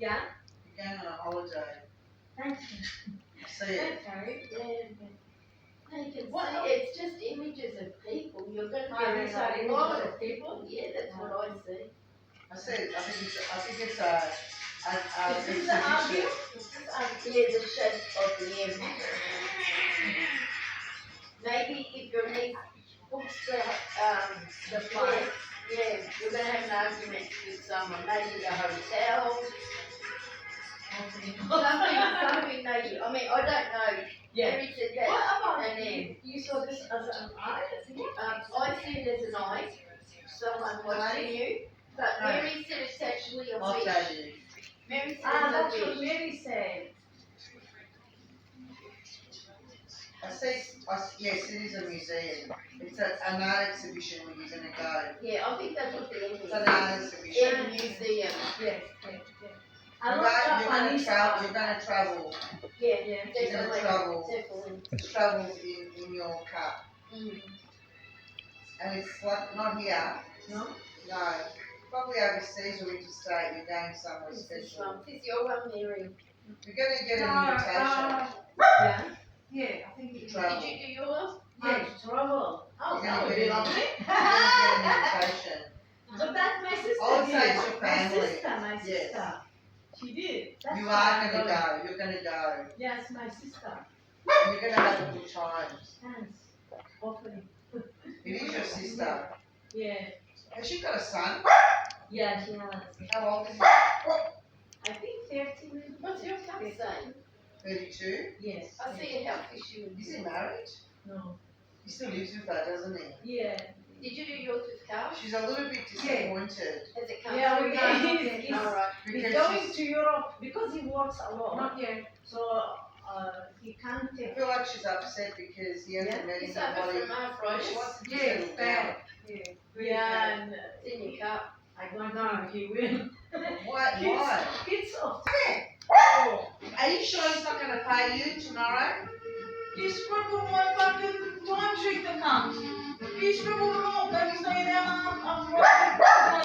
Yeah. You're going on a holiday. Thanks. I see it. Okay. Yeah. You can What see else? it's just images of people. You're going to Oh, get these are a images lot of of people. Yeah, that's what I see. I see it. I think it's a Is this the exhibition. audio? Yeah, the shape of the M. Maybe if your niece books the flight, yeah, you're going to have an argument with someone. Maybe the hotel. Something maybe. I mean, I don't know. Yeah. Mary said that. What about And then you saw this as an eye? I see it as an eye, someone watching you. But Mary said it's actually a I'll wish. tell you. Mary said That's it's a what wish. Mary said. Yes, it is a museum. It's an art exhibition where you're going to go. Yeah, I think that's what the M It's is. an art exhibition. M museum. Yes. I You're love going Japanese to travel. Yeah, Yeah. definitely. Travel. Definitely. Travel in your cup. Mm. And it's like not here. No? No. Probably overseas or interstate. You're going somewhere This is special. one. This is your one, Mary. You're going to get an invitation Yeah. Yeah, I think to it travel. Did you do yours? Yeah, travel. Oh, You're that going would to be get lovely. an invitation. But that my sister I would did. say it's your family. My sister. Yes. She did. That's You why are I'm going to go. You're going to go. Yes, my sister. And you're going to have a good time. Thanks. Hopefully. It is your sister. Yeah. Has she got a son? Yeah, she has. How old is he? I think 30 maybe. What's your cup saying? 32. Yes. I see a health issue. Is he married? No. He still lives with her, doesn't he? Yeah. Did you do yours with Carl? She's a little bit disappointed Has it come Yeah, through? we yet? can. He's Alright. going because to Europe because he works a lot. Not yet. So he can't I take. feel like she's upset because he hasn't met It's over anybody. from She arthritis. wants to Yeah, settle it's down. bad. Yeah. Really Yeah, bad. and It's in your cup. I don't think he will. Why? Kids of Oh, are you sure he's not going to pay you tomorrow? He scribbled my fucking time sheet account. He scribbled it off. Then he's saying, I'm